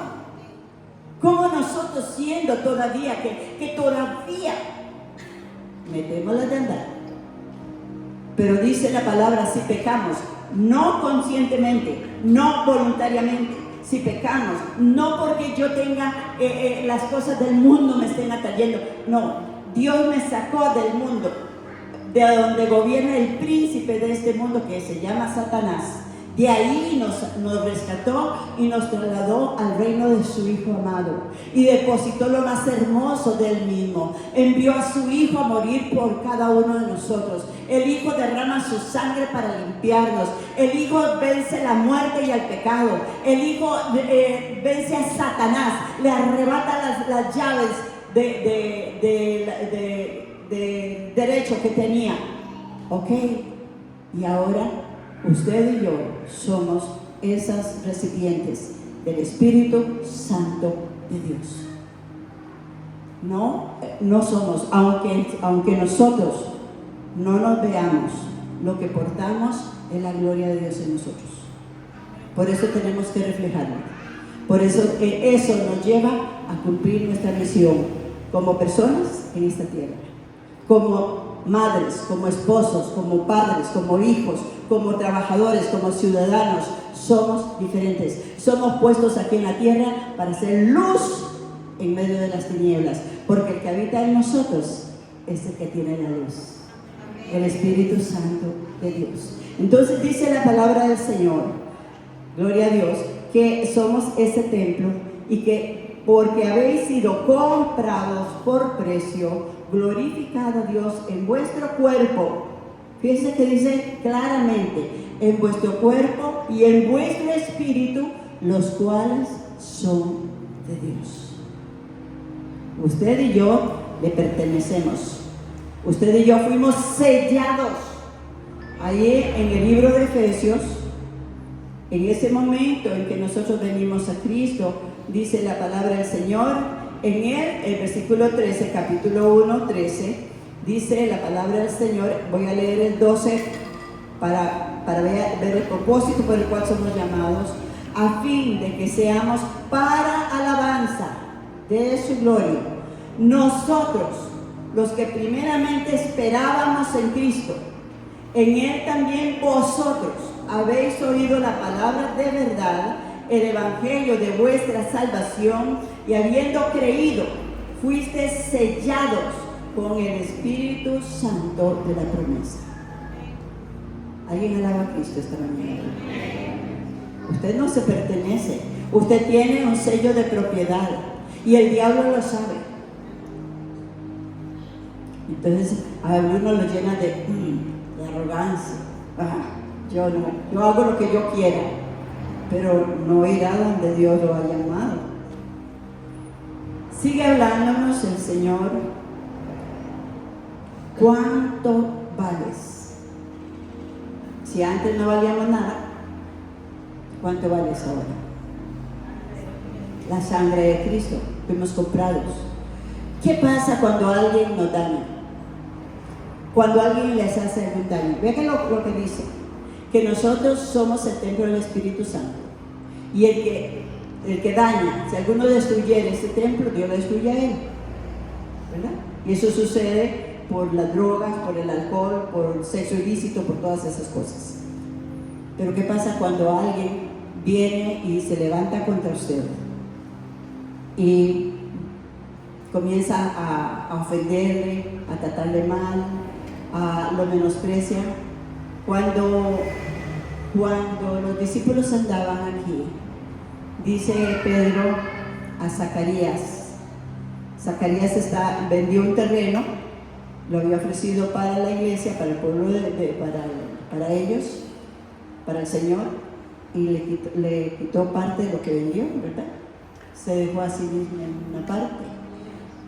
Como nosotros siendo todavía, que todavía metemos la de andar. Pero dice la palabra, si pecamos, no conscientemente, no voluntariamente, si pecamos, no porque yo tenga las cosas del mundo me estén atrayendo, no. Dios me sacó del mundo, de donde gobierna el príncipe de este mundo que se llama Satanás. De ahí nos rescató y nos trasladó al reino de su Hijo amado. Y depositó lo más hermoso del mismo. Envió a su Hijo a morir por cada uno de nosotros. El Hijo derrama su sangre para limpiarnos. El Hijo vence la muerte y el pecado. El Hijo vence a Satanás. Le arrebata las llaves de derecho que tenía. Ok, y ahora usted y yo somos esas recipientes del Espíritu Santo de Dios. No somos, aunque nosotros no nos veamos, lo que portamos es la gloria de Dios en nosotros. Por eso tenemos que reflejarlo. Por eso eso nos lleva a cumplir nuestra misión como personas en esta tierra, como madres, como esposos, como padres, como hijos, como trabajadores, como ciudadanos. Somos diferentes. Somos puestos aquí en la tierra para ser luz en medio de las tinieblas, porque el que habita en nosotros es el que tiene la luz, el Espíritu Santo de Dios. Entonces dice la palabra del Señor, gloria a Dios, que somos ese templo y que porque habéis sido comprados por precio, glorificad a Dios en vuestro cuerpo. Fíjense que dice claramente, en vuestro cuerpo y en vuestro espíritu, los cuales son de Dios. Usted y yo le pertenecemos. Usted y yo fuimos sellados. Allí en el libro de Efesios, en ese momento en que nosotros venimos a Cristo, dice la palabra del Señor, en él, el versículo 13, capítulo 1, 13, dice la palabra del Señor, voy a leer el 12 para ver el propósito por el cual somos llamados, a fin de que seamos para alabanza de su gloria. Nosotros, los que primeramente esperábamos en Cristo, en él también vosotros habéis oído la palabra de verdad, el evangelio de vuestra salvación, y habiendo creído, fuisteis sellados con el Espíritu Santo de la promesa. ¿Alguien alaba a Cristo esta mañana? Usted no se pertenece, usted tiene un sello de propiedad y el diablo lo sabe. Entonces a uno lo llena de arrogancia. Yo hago lo que yo quiera, pero no irá donde Dios lo ha llamado. Sigue hablándonos el Señor ¿cuánto vales? Si antes no valíamos nada, ¿cuánto vales ahora? La sangre de Cristo, fuimos comprados. ¿Qué pasa cuando alguien nos daña? Cuando alguien les hace algún daño. Vean lo que dice, que nosotros somos el templo del Espíritu Santo. Y el que daña, si alguno destruyera este templo, Dios lo destruye a él, ¿verdad? Y eso sucede por las drogas, por el alcohol, por el sexo ilícito, por todas esas cosas. Pero ¿qué pasa cuando alguien viene y se levanta contra usted y comienza a ofenderle, a tratarle mal, lo menosprecia? Cuando los discípulos andaban aquí, dice Pedro a Zacarías vendió un terreno, lo había ofrecido para la iglesia, para el pueblo, para ellos, para el Señor, y le quitó parte de lo que vendió, ¿verdad? Se dejó así mismo en una parte.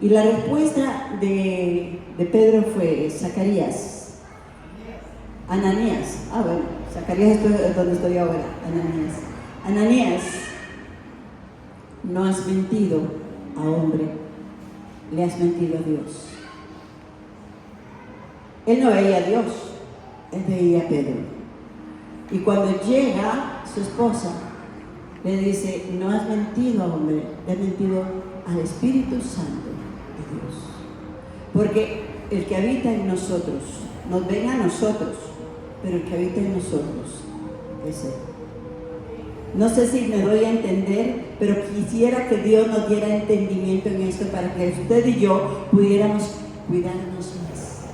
Y la respuesta de Pedro fue: Zacarías, Ananías, bueno, Zacarías es donde estoy ahora, Ananías, no has mentido a hombre, le has mentido a Dios. Él no veía a Dios, él veía a Pedro. Y cuando llega su esposa, le dice: no has mentido a hombre, le has mentido al Espíritu Santo de Dios. Porque el que habita en nosotros, nos ven a nosotros, pero el que habita en nosotros es Él. No sé si me doy a entender, pero quisiera que Dios nos diera entendimiento en esto para que usted y yo pudiéramos cuidarnos más.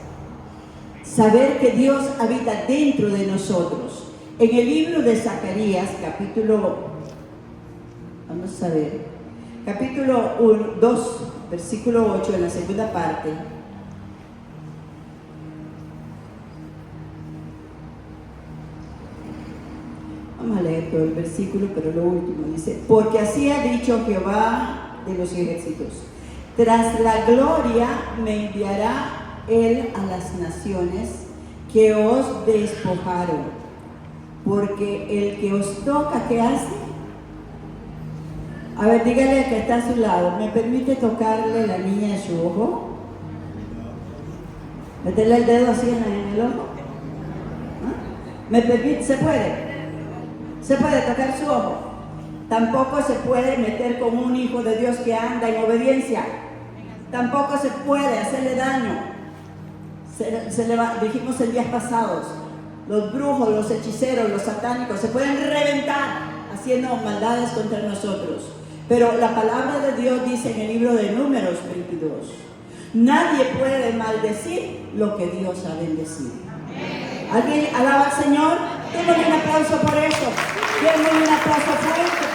Saber que Dios habita dentro de nosotros. En el libro de Zacarías, capítulo 2, versículo 8, en la segunda parte. Vamos a leer todo el versículo, pero lo último dice: porque así ha dicho Jehová de los ejércitos, tras la gloria me enviará Él a las naciones que os despojaron, porque el que os toca, ¿qué hace? A ver, dígale al que está a su lado: ¿me permite tocarle la niña en su ojo? Meterle el dedo así en el ojo. ¿Me permite? ¿Se puede? ¿Se puede tocar su ojo? Tampoco se puede meter con un hijo de Dios que anda en obediencia. Tampoco se puede hacerle daño. Dijimos el día pasado, los brujos, los hechiceros, los satánicos se pueden reventar haciendo maldades contra nosotros. Pero la palabra de Dios dice en el libro de Números 22: nadie puede maldecir lo que Dios ha bendecido. ¿Alguien alaba al Señor? Démosle un aplauso por eso. Démosle un aplauso fuerte.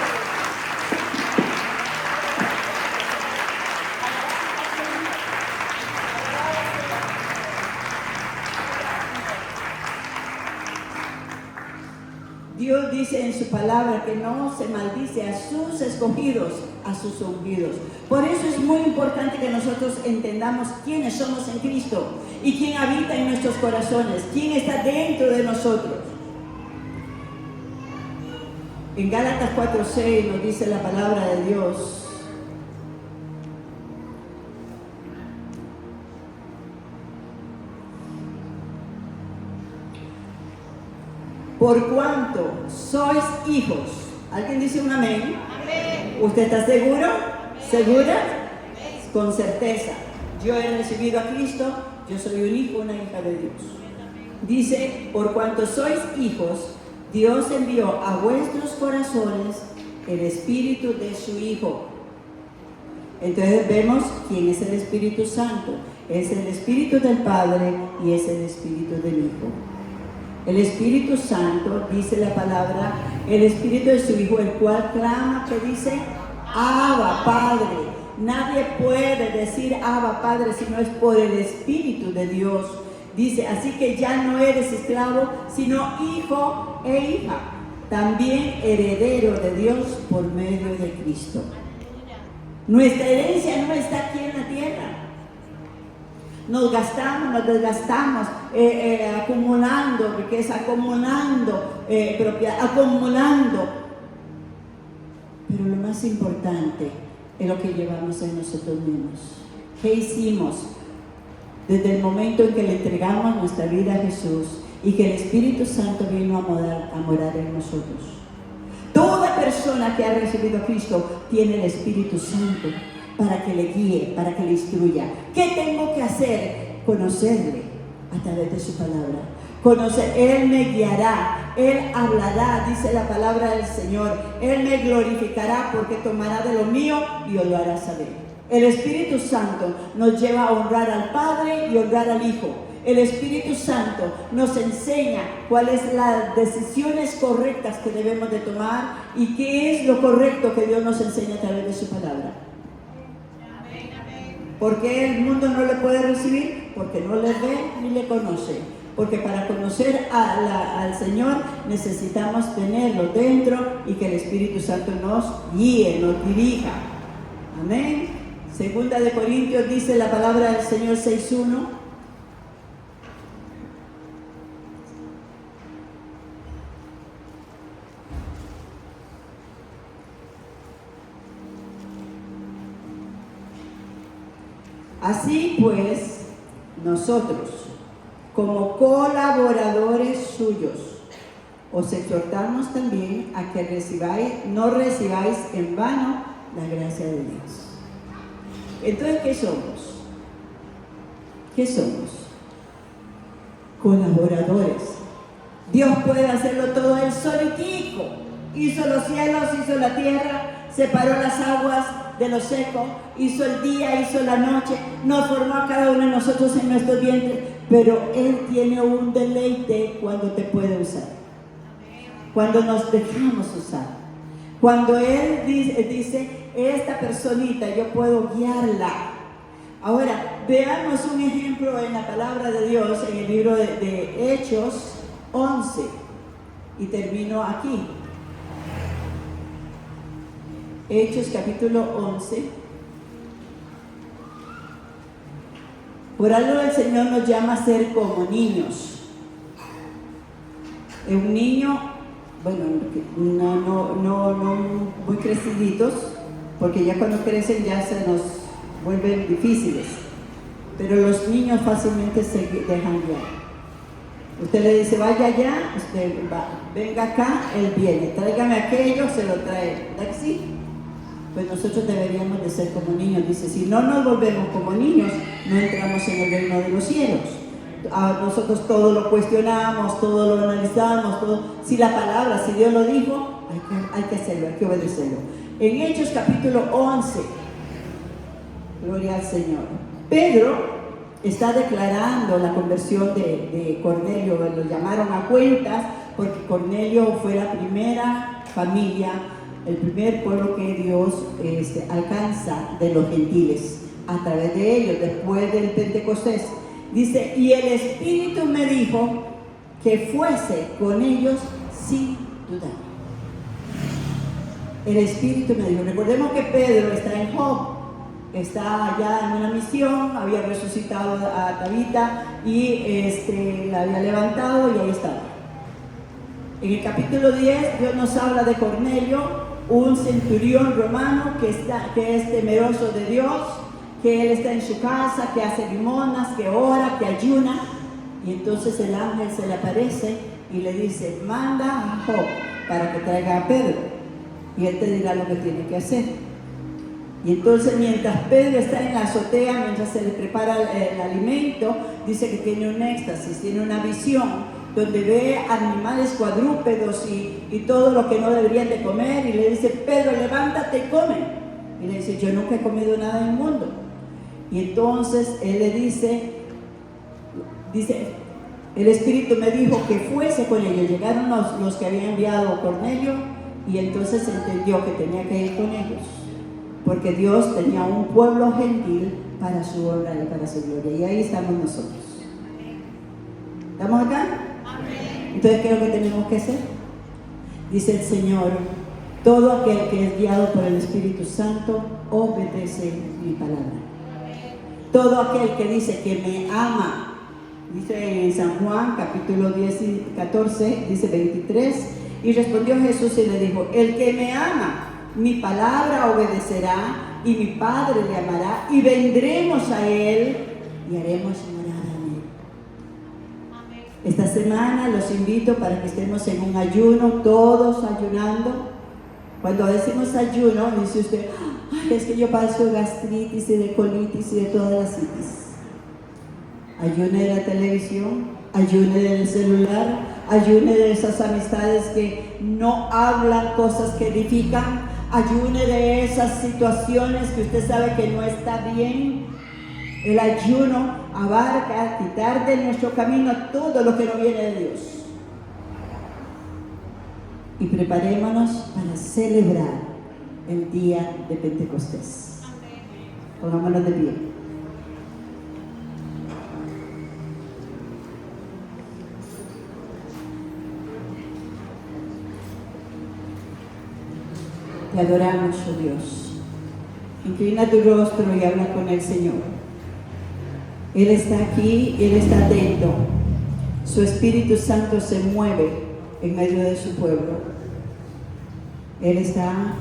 Dios dice en su palabra que no se maldice a sus escogidos, a sus ungidos. Por eso es muy importante que nosotros entendamos quiénes somos en Cristo y quién habita en nuestros corazones, quién está dentro de nosotros. En Gálatas 4:6 nos dice la palabra de Dios: por cuanto sois hijos. ¿Alguien dice un amén? Amén. ¿Usted está seguro? ¿Segura? Amén. Con certeza. Yo he recibido a Cristo, yo soy un hijo, una hija de Dios. Dice: por cuanto sois hijos, Dios envió a vuestros corazones el Espíritu de su Hijo. Entonces vemos quién es el Espíritu Santo. Es el Espíritu del Padre y es el Espíritu del Hijo. El Espíritu Santo, dice la palabra, el Espíritu de su Hijo, el cual clama, que dice: Abba, Padre. Nadie puede decir Abba, Padre, si no es por el Espíritu de Dios. Dice: así que ya no eres esclavo, sino hijo e hija, también heredero de Dios por medio de Cristo. Nuestra herencia no está aquí en la tierra. nos gastamos, nos desgastamos acumulando riqueza, acumulando propiedad, acumulando. Pero lo más importante es lo que llevamos en nosotros mismos. ¿Qué hicimos desde el momento en que le entregamos nuestra vida a Jesús y que el Espíritu Santo vino a morar en nosotros? Toda persona que ha recibido a Cristo tiene el Espíritu Santo para que le guíe, para que le instruya. ¿Qué tengo que hacer? Conocerle a través de su palabra. Conocer, Él me guiará, Él hablará, dice la palabra del Señor. Él me glorificará porque tomará de lo mío y os lo hará saber. El Espíritu Santo nos lleva a honrar al Padre y honrar al Hijo. El Espíritu Santo nos enseña cuáles son las decisiones correctas que debemos de tomar y qué es lo correcto que Dios nos enseña a través de su palabra. ¿Por qué el mundo no le puede recibir? Porque no le ve ni le conoce. Porque para conocer al Señor necesitamos tenerlo dentro y que el Espíritu Santo nos guíe, nos dirija. Amén. Segunda de Corintios dice la palabra del Señor 6:1. Así pues, nosotros, como colaboradores suyos, os exhortamos también a que no recibáis en vano la gracia de Dios. Entonces, ¿qué somos? ¿Qué somos? Colaboradores. Dios puede hacerlo todo él solitico. Hizo los cielos, hizo la tierra, separó las aguas de lo seco, hizo el día, hizo la noche, nos formó a cada uno de nosotros en nuestro vientre, pero Él tiene un deleite cuando te puede usar, cuando nos dejamos usar, cuando Él dice, esta personita yo puedo guiarla. Ahora, veamos un ejemplo en la palabra de Dios, en el libro de Hechos 11, y termino aquí. Hechos capítulo 11. Por algo el Señor nos llama a ser como niños. Un niño, bueno, no muy creciditos, porque ya cuando crecen ya se nos vuelven difíciles. Pero los niños fácilmente se dejan guiar. Usted le dice, vaya allá, usted va, venga acá, él viene, tráigame aquello, se lo trae. ¿Verdad que sí? Pues nosotros deberíamos de ser como niños. Dice, si no nos volvemos como niños, no entramos en el reino de los cielos. Nosotros todo lo cuestionamos, todo lo analizamos, todo. Si la palabra, si Dios lo dijo, hay que hacerlo, hay que obedecerlo. En Hechos capítulo 11, gloria al Señor, Pedro está declarando la conversión de Cornelio. Lo llamaron a cuentas porque Cornelio fue la primera familia, el primer pueblo que Dios alcanza de los gentiles a través de ellos, después del Pentecostés. Dice, y el Espíritu me dijo que fuese con ellos sin dudar. El Espíritu me dijo, recordemos que Pedro está en Job, está allá en una misión, había resucitado a Tabita y la había levantado y ahí estaba. En el capítulo 10 Dios nos habla de Cornelio, un centurión romano que es temeroso de Dios, que él está en su casa, que hace limonas, que ora, que ayuna. Y entonces el ángel se le aparece y le dice, manda a Job para que traiga a Pedro y él te dirá lo que tiene que hacer. Y entonces mientras Pedro está en la azotea, mientras se le prepara el alimento, dice que tiene un éxtasis, tiene una visión donde ve animales cuadrúpedos y todo lo que no deberían de comer, y le dice, Pedro, levántate y come. Y le dice, yo nunca he comido nada inmundo. Y entonces él le dice, el Espíritu me dijo que fuese con ellos. Llegaron los que había enviado Cornelio, y entonces entendió que tenía que ir con ellos, porque Dios tenía un pueblo gentil para su obra y para su gloria. Y ahí estamos nosotros. ¿Estamos acá? Entonces, ¿qué es lo que tenemos que hacer? Dice el Señor, todo aquel que es guiado por el Espíritu Santo obedece mi palabra. Todo aquel que dice que me ama, dice en San Juan capítulo 10 y 14, dice 23, y respondió Jesús y le dijo: el que me ama, mi palabra obedecerá, y mi Padre le amará, y vendremos a él y haremos morada en él. Amén. Esta semana los invito para que estemos en un ayuno, todos ayunando. Cuando decimos ayuno, dice usted: ay, es que yo padezco de gastritis y de colitis y de todas las citis. Ayune de la televisión, ayune del celular, ayune de esas amistades que no hablan cosas que edifican, ayune de esas situaciones que usted sabe que no está bien. El ayuno abarca quitar de nuestro camino todo lo que no viene de Dios. Y preparémonos para celebrar el día de Pentecostés. Pongámonos de pie. Te adoramos, oh Dios. Inclina tu rostro y habla con el Señor. Él está aquí, Él está atento. Su Espíritu Santo se mueve en medio de su pueblo. Él está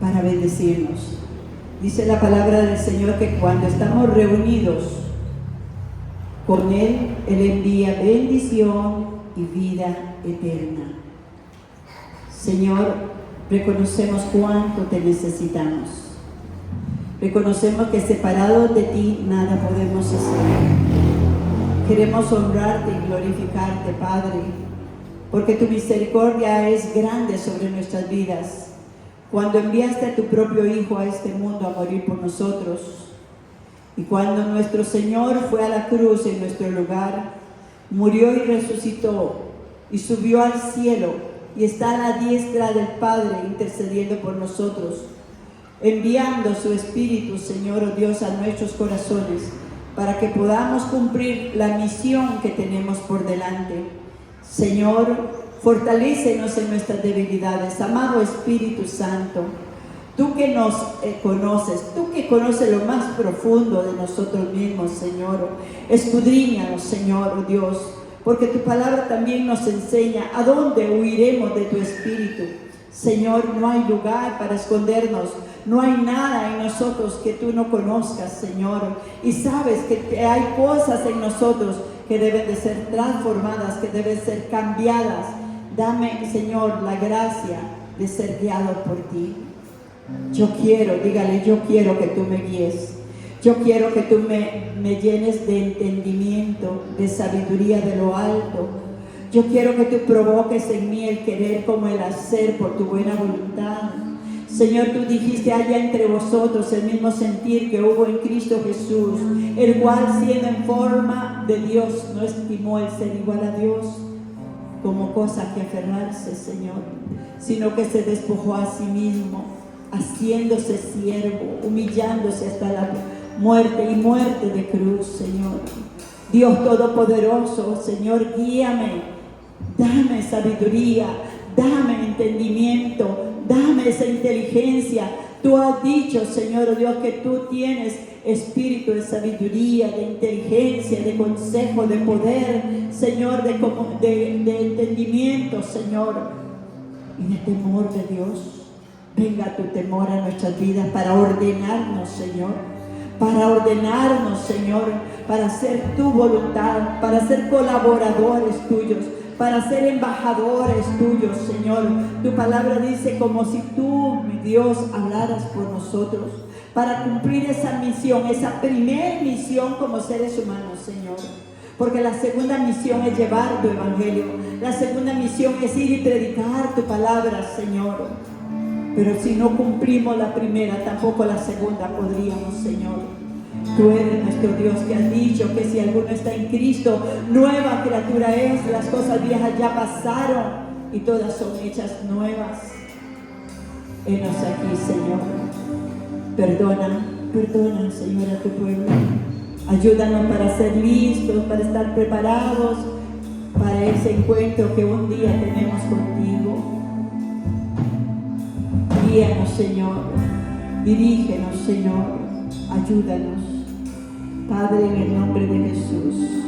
para bendecirnos. Dice la palabra del Señor que cuando estamos reunidos con Él, Él envía bendición y vida eterna. Señor, reconocemos cuánto te necesitamos. Reconocemos que separados de ti nada podemos hacer. Queremos honrarte y glorificarte, Padre, porque tu misericordia es grande sobre nuestras vidas. Cuando enviaste a tu propio Hijo a este mundo a morir por nosotros, y cuando nuestro Señor fue a la cruz en nuestro lugar, murió y resucitó y subió al cielo, y está a la diestra del Padre intercediendo por nosotros, enviando su Espíritu, Señor, oh Dios, a nuestros corazones para que podamos cumplir la misión que tenemos por delante. Señor, fortalécenos en nuestras debilidades, amado Espíritu Santo, tú que nos conoces, tú que conoces lo más profundo de nosotros mismos, Señor, escudriñanos, Señor, oh Dios, porque tu palabra también nos enseña a dónde huiremos de tu Espíritu. Señor, no hay lugar para escondernos, no hay nada en nosotros que tú no conozcas, Señor, y sabes que hay cosas en nosotros que deben de ser transformadas, que deben ser cambiadas. Dame, Señor, la gracia de ser guiado por ti. Yo quiero, dígale, yo quiero que tú me guíes. Yo quiero que tú me llenes de entendimiento, de sabiduría de lo alto. Yo quiero que tú provoques en mí el querer como el hacer por tu buena voluntad. Señor, tú dijiste: haya entre vosotros el mismo sentir que hubo en Cristo Jesús, el cual, siendo en forma de Dios, no estimó el ser igual a Dios como cosa que aferrarse, Señor, sino que se despojó a sí mismo, haciéndose siervo, humillándose hasta la muerte y muerte de cruz, Señor. Dios Todopoderoso, Señor, guíame, dame sabiduría, dame entendimiento, dame esa inteligencia. Tú has dicho, Señor Dios, que tú tienes espíritu de sabiduría, de inteligencia, de consejo, de poder, Señor, de entendimiento, Señor, y de temor de Dios. Venga tu temor a nuestras vidas para ordenarnos, Señor. Para ordenarnos, Señor, para hacer tu voluntad, para ser colaboradores tuyos, para ser embajadores tuyos, Señor. Tu palabra dice como si tú, mi Dios, hablaras por nosotros, para cumplir esa misión, esa primera misión como seres humanos, Señor. Porque la segunda misión es llevar tu evangelio, la segunda misión es ir y predicar tu palabra, Señor. Pero si no cumplimos la primera, tampoco la segunda podríamos, Señor. Tú eres nuestro Dios, que has dicho que si alguno está en Cristo, nueva criatura es. Las cosas viejas ya pasaron y todas son hechas nuevas. Henos aquí, Señor. Perdona, Señor, a tu pueblo. Ayúdanos para ser listos, para estar preparados para ese encuentro que un día tenemos contigo. Guíanos, Señor, dirígenos, Señor, ayúdanos. Padre, en el nombre de Jesús,